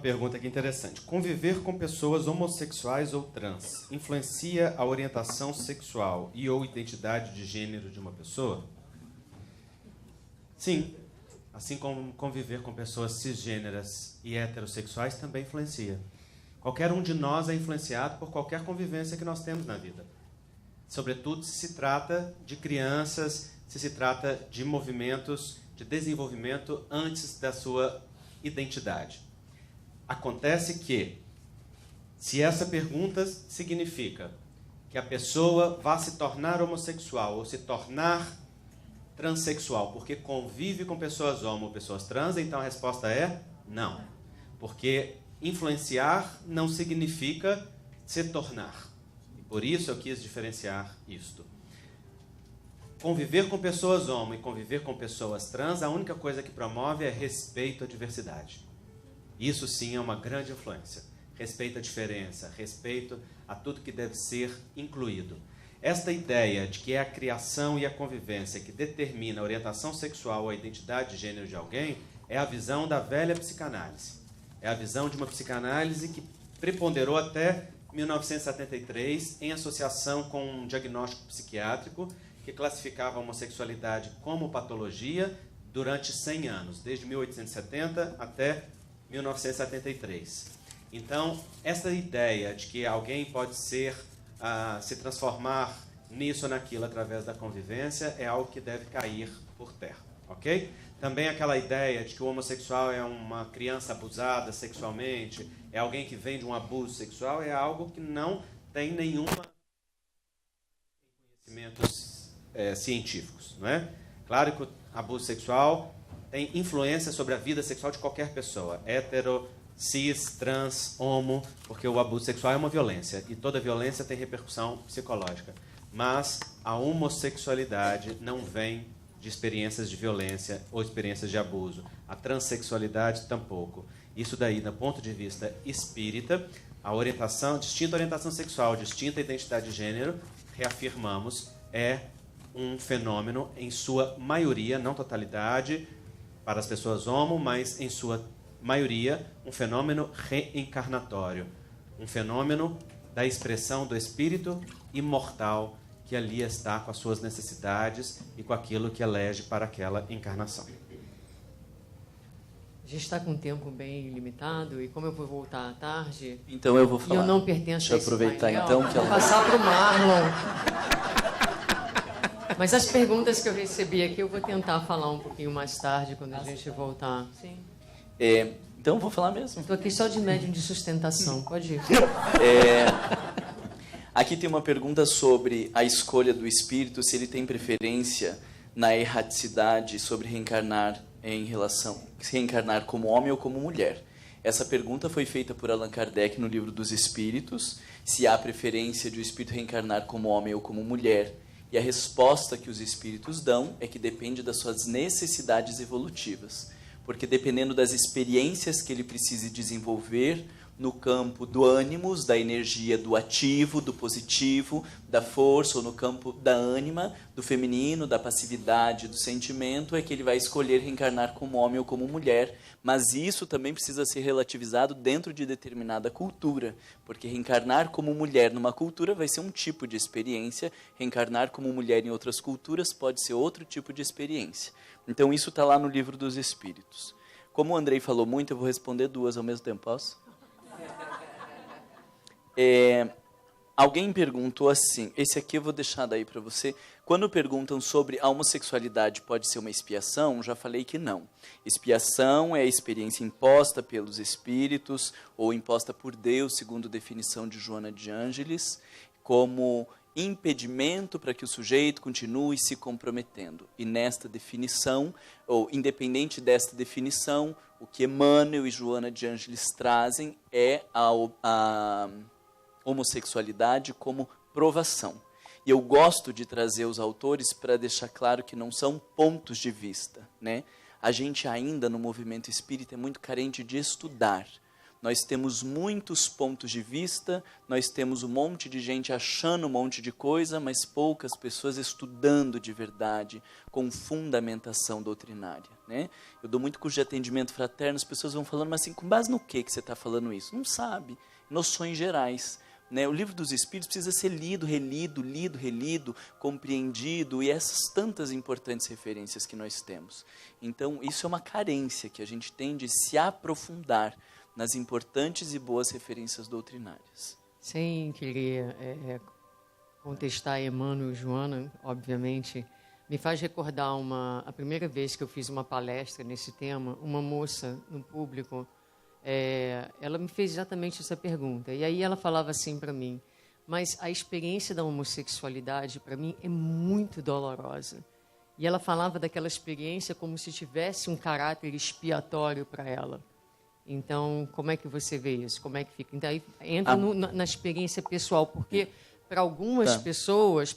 pergunta aqui interessante. Conviver com pessoas homossexuais ou trans influencia a orientação sexual e ou identidade de gênero de uma pessoa? Sim. Assim como conviver com pessoas cisgêneras e heterossexuais também influencia. Qualquer um de nós é influenciado por qualquer convivência que nós temos na vida. Sobretudo se se trata de crianças, se trata de movimentos de desenvolvimento antes da sua identidade. Acontece que, se essa pergunta significa que a pessoa vá se tornar homossexual ou se tornar transexual porque convive com pessoas homo ou pessoas trans, então a resposta é não. Porque influenciar não significa se tornar. E por isso eu quis diferenciar isto. Conviver com pessoas homo e conviver com pessoas trans, a única coisa que promove é respeito à diversidade. Isso sim é uma grande influência. Respeito à diferença, respeito a tudo que deve ser incluído. Esta ideia de que é a criação e a convivência que determina a orientação sexual ou a identidade de gênero de alguém é a visão da velha psicanálise. É a visão de uma psicanálise que preponderou até 1973 em associação com um diagnóstico psiquiátrico que classificava a homossexualidade como patologia durante 100 anos, desde 1870 até 1973. Então, essa ideia de que alguém pode se transformar nisso ou naquilo através da convivência é algo que deve cair por terra, ok? Também aquela ideia de que o homossexual é uma criança abusada sexualmente, é alguém que vem de um abuso sexual, é algo que não tem nenhum conhecimentos científicos, não é? Claro que o abuso sexual tem influência sobre a vida sexual de qualquer pessoa, hétero, cis, trans, homo, porque o abuso sexual é uma violência e toda violência tem repercussão psicológica. Mas a homossexualidade não vem de experiências de violência ou experiências de abuso. A transexualidade tampouco. Isso daí, do ponto de vista espírita, a orientação, distinta orientação sexual, distinta identidade de gênero, reafirmamos, é um fenômeno em sua maioria, não totalidade, para as pessoas homo, mas em sua maioria, um fenômeno reencarnatório, um fenômeno da expressão do espírito imortal que ali está com as suas necessidades e com aquilo que elege para aquela encarnação. A gente está com um tempo bem limitado e como eu vou voltar à tarde... Então eu vou falar. E eu não pertenço a esse aproveitar painel, então que vou passar para o Marlon. Mas as perguntas que eu recebi aqui eu vou tentar falar um pouquinho mais tarde, quando a gente voltar. Sim. Então eu vou falar mesmo. Estou aqui só de médium de sustentação, pode ir. Aqui tem uma pergunta sobre a escolha do espírito, se ele tem preferência na erraticidade sobre reencarnar reencarnar como homem ou como mulher. Essa pergunta foi feita por Allan Kardec no Livro dos Espíritos, se há preferência de o espírito reencarnar como homem ou como mulher. E a resposta que os espíritos dão é que depende das suas necessidades evolutivas. Porque dependendo das experiências que ele precise desenvolver no campo do ânimos, da energia do ativo, do positivo, da força, ou no campo da ânima, do feminino, da passividade, do sentimento, é que ele vai escolher reencarnar como homem ou como mulher. Mas isso também precisa ser relativizado dentro de determinada cultura, porque reencarnar como mulher numa cultura vai ser um tipo de experiência, reencarnar como mulher em outras culturas pode ser outro tipo de experiência. Então isso está lá no Livro dos Espíritos. Como o Andrei falou muito, eu vou responder duas ao mesmo tempo, posso? Alguém perguntou assim, esse aqui eu vou deixar daí para você. Quando perguntam sobre a homossexualidade pode ser uma expiação, já falei que não. Expiação é a experiência imposta pelos espíritos ou imposta por Deus, segundo a definição de Joana de Ângeles, como impedimento para que o sujeito continue se comprometendo. E nesta definição, ou independente desta definição, o que Emmanuel e Joana de Ângeles trazem é a homossexualidade como provação. E eu gosto de trazer os autores para deixar claro que não são pontos de vista, né? A gente ainda no movimento espírita é muito carente de estudar, Nós temos muitos pontos de vista, nós temos um monte de gente achando um monte de coisa, mas poucas pessoas estudando de verdade, com fundamentação doutrinária, né? Eu dou muito curso de atendimento fraterno, as pessoas vão falando, mas assim, com base no que você está falando isso? Não sabe. Noções gerais. Né? O Livro dos Espíritos precisa ser lido, relido, compreendido, e essas tantas importantes referências que nós temos. Então, isso é uma carência que a gente tem de se aprofundar nas importantes e boas referências doutrinárias. Sem querer contestar Emmanuel e Joana, obviamente, me faz recordar a primeira vez que eu fiz uma palestra nesse tema, uma moça no público, ela me fez exatamente essa pergunta. E aí ela falava assim para mim, mas a experiência da homossexualidade para mim é muito dolorosa. E ela falava daquela experiência como se tivesse um caráter expiatório para ela. Então, como é que você vê isso? Como é que fica? Então, aí entra na experiência pessoal, porque para algumas pessoas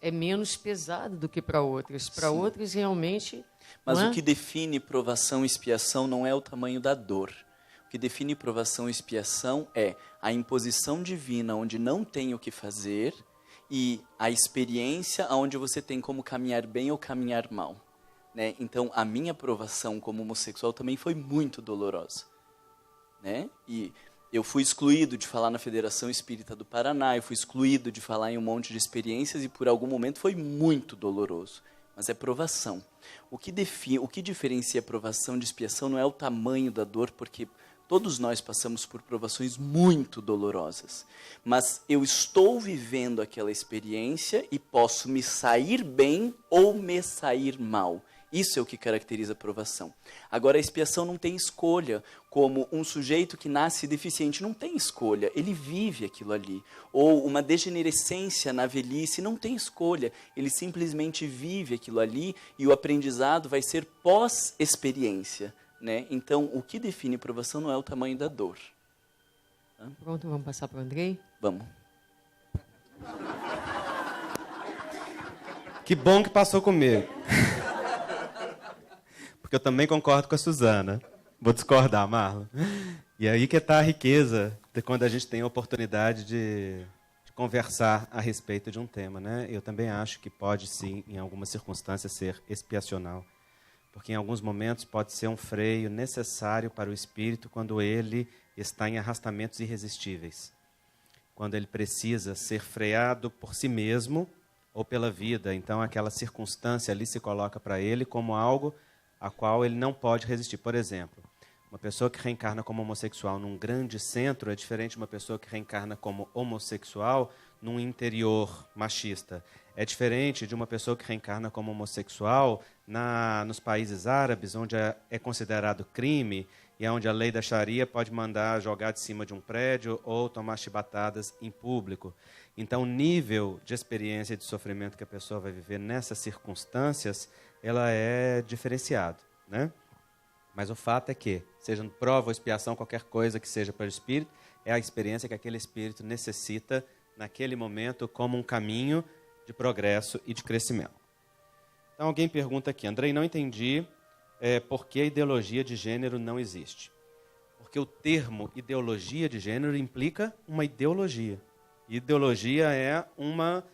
é menos pesado do que para outras. Para outras, realmente... Mas o que define provação e expiação não é o tamanho da dor. O que define provação e expiação é a imposição divina onde não tem o que fazer e a experiência onde você tem como caminhar bem ou caminhar mal. Né? Então, a minha provação como homossexual também foi muito dolorosa. Né? E eu fui excluído de falar na Federação Espírita do Paraná, eu fui excluído de falar em um monte de experiências e por algum momento foi muito doloroso. Mas é provação. O que diferencia provação de expiação não é o tamanho da dor, porque todos nós passamos por provações muito dolorosas. Mas eu estou vivendo aquela experiência e posso me sair bem ou me sair mal. Isso é o que caracteriza a provação. Agora, a expiação não tem escolha, como um sujeito que nasce deficiente não tem escolha, ele vive aquilo ali. Ou uma degenerescência na velhice não tem escolha, ele simplesmente vive aquilo ali e o aprendizado vai ser pós-experiência. Né? Então, o que define provação não é o tamanho da dor. Pronto, vamos passar para o Andrei? Vamos. Que bom que passou comigo. Porque eu também concordo com a Suzana. Vou discordar, Marlon. E aí que está a riqueza de quando a gente tem a oportunidade de conversar a respeito de um tema. Né? Eu também acho que pode, sim, em algumas circunstâncias, ser expiacional. Porque em alguns momentos pode ser um freio necessário para o espírito quando ele está em arrastamentos irresistíveis. Quando ele precisa ser freado por si mesmo ou pela vida. Então, aquela circunstância ali se coloca para ele como algo a qual ele não pode resistir. Por exemplo, uma pessoa que reencarna como homossexual num grande centro é diferente de uma pessoa que reencarna como homossexual num interior machista. É diferente de uma pessoa que reencarna como homossexual nos países árabes, onde é considerado crime e onde a lei da Sharia pode mandar jogar de cima de um prédio ou tomar chibatadas em público. Então, o nível de experiência e de sofrimento que a pessoa vai viver nessas circunstâncias, ela é diferenciado, né? Mas o fato é que, seja prova ou expiação, qualquer coisa que seja para o espírito, é a experiência que aquele espírito necessita naquele momento como um caminho de progresso e de crescimento. Então alguém pergunta aqui, Andrei, não entendi por que a ideologia de gênero não existe. Porque o termo ideologia de gênero implica uma ideologia. E ideologia é uma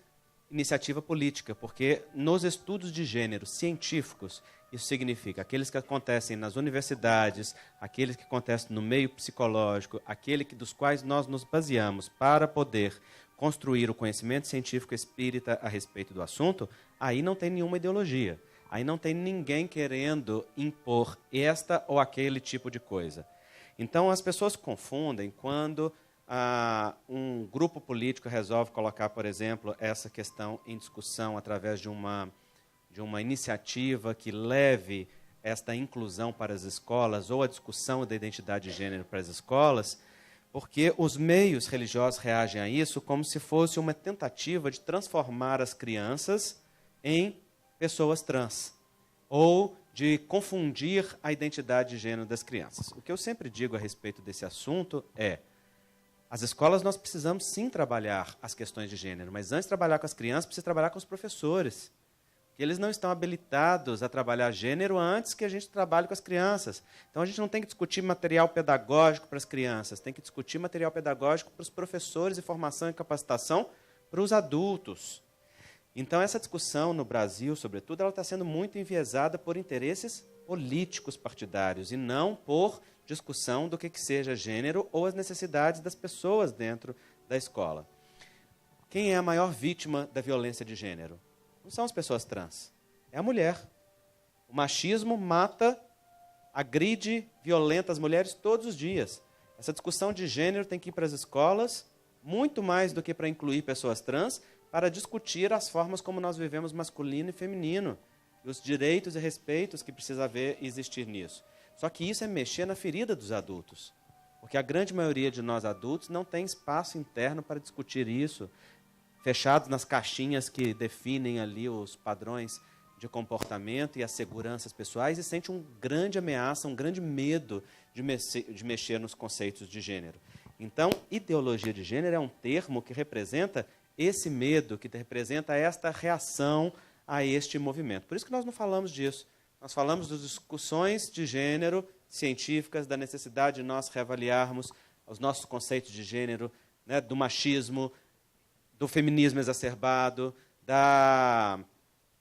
iniciativa política, porque nos estudos de gênero científicos, isso significa aqueles que acontecem nas universidades, aqueles que acontecem no meio psicológico, aquele dos quais nós nos baseamos para poder construir o conhecimento científico espírita a respeito do assunto, aí não tem nenhuma ideologia. Aí não tem ninguém querendo impor esta ou aquele tipo de coisa. Então as pessoas confundem quando um grupo político resolve colocar, por exemplo, essa questão em discussão através de uma iniciativa que leve esta inclusão para as escolas ou a discussão da identidade de gênero para as escolas, porque os meios religiosos reagem a isso como se fosse uma tentativa de transformar as crianças em pessoas trans, ou de confundir a identidade de gênero das crianças. O que eu sempre digo a respeito desse assunto é: as escolas nós precisamos sim trabalhar as questões de gênero, mas antes de trabalhar com as crianças, precisa trabalhar com os professores. porque eles não estão habilitados a trabalhar gênero antes que a gente trabalhe com as crianças. Então, a gente não tem que discutir material pedagógico para as crianças, tem que discutir material pedagógico para os professores e formação e capacitação para os adultos. Então, essa discussão no Brasil, sobretudo, ela está sendo muito enviesada por interesses políticos partidários e não por discussão do que seja gênero ou as necessidades das pessoas dentro da escola. Quem é a maior vítima da violência de gênero? Não são as pessoas trans, é a mulher. O machismo mata, agride, violenta as mulheres todos os dias. Essa discussão de gênero tem que ir para as escolas, muito mais do que para incluir pessoas trans, para discutir as formas como nós vivemos masculino e feminino, e os direitos e respeitos que precisa haver e existir nisso. Só que isso é mexer na ferida dos adultos, porque a grande maioria de nós adultos não tem espaço interno para discutir isso, fechados nas caixinhas que definem ali os padrões de comportamento e as seguranças pessoais, e sente uma grande ameaça, um grande medo de mexer nos conceitos de gênero. Então, ideologia de gênero é um termo que representa esse medo, que representa esta reação a este movimento. Por isso que nós não falamos disso. Nós falamos das discussões de gênero científicas, da necessidade de nós reavaliarmos os nossos conceitos de gênero, né, do machismo, do feminismo exacerbado,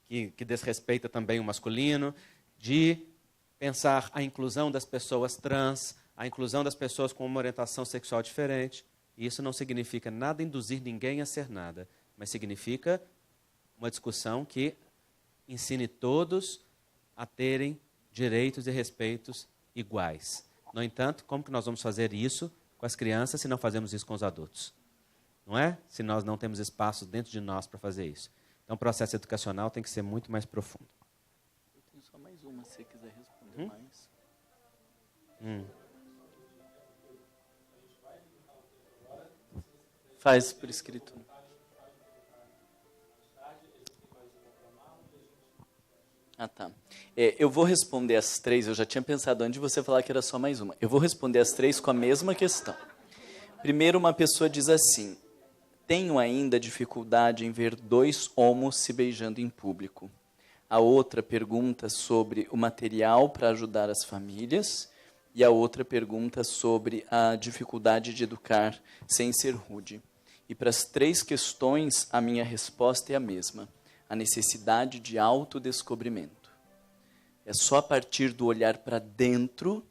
que desrespeita também o masculino, de pensar a inclusão das pessoas trans, a inclusão das pessoas com uma orientação sexual diferente. E isso não significa nada induzir ninguém a ser nada, mas significa uma discussão que ensine todos a terem direitos e respeitos iguais. No entanto, como que nós vamos fazer isso com as crianças se não fazemos isso com os adultos? Não é? Se nós não temos espaço dentro de nós para fazer isso. Então, o processo educacional tem que ser muito mais profundo. Eu tenho só mais uma, se você quiser responder mais. Faz por escrito. Tá. Eu vou responder as três. Eu já tinha pensado antes de você falar que era só mais uma. Eu vou responder as três com a mesma questão. Primeiro, uma pessoa diz assim: tenho ainda dificuldade em ver dois homos se beijando em público. A outra pergunta sobre o material para ajudar as famílias. E a outra pergunta sobre a dificuldade de educar sem ser rude. E para as três questões, a minha resposta é a mesma. A necessidade de autodescobrimento. É só a partir do olhar para dentro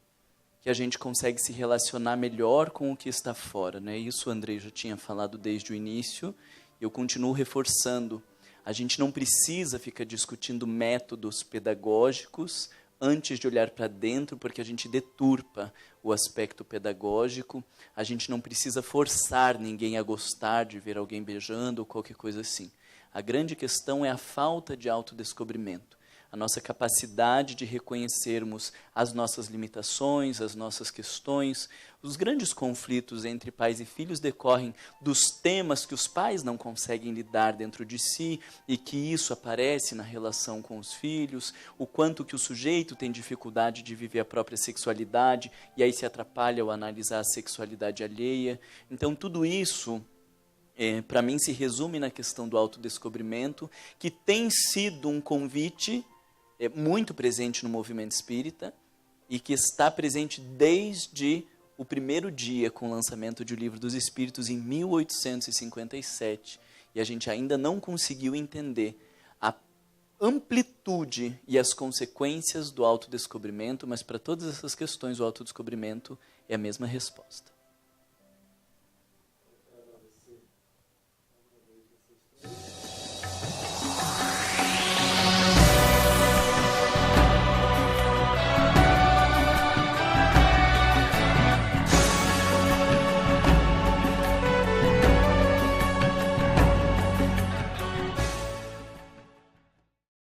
que a gente consegue se relacionar melhor com o que está fora. Né? Isso o Andrei já tinha falado desde o início, e eu continuo reforçando. A gente não precisa ficar discutindo métodos pedagógicos antes de olhar para dentro, porque a gente deturpa o aspecto pedagógico. A gente não precisa forçar ninguém a gostar de ver alguém beijando ou qualquer coisa assim. A grande questão é a falta de autodescobrimento. A nossa capacidade de reconhecermos as nossas limitações, as nossas questões. Os grandes conflitos entre pais e filhos decorrem dos temas que os pais não conseguem lidar dentro de si e que isso aparece na relação com os filhos, o quanto que o sujeito tem dificuldade de viver a própria sexualidade e aí se atrapalha ao analisar a sexualidade alheia. Então, tudo isso, para mim, se resume na questão do autodescobrimento, que tem sido um convite muito presente no movimento espírita e que está presente desde o primeiro dia com o lançamento de O Livro dos Espíritos em 1857. E a gente ainda não conseguiu entender a amplitude e as consequências do autodescobrimento, mas para todas essas questões o autodescobrimento é a mesma resposta.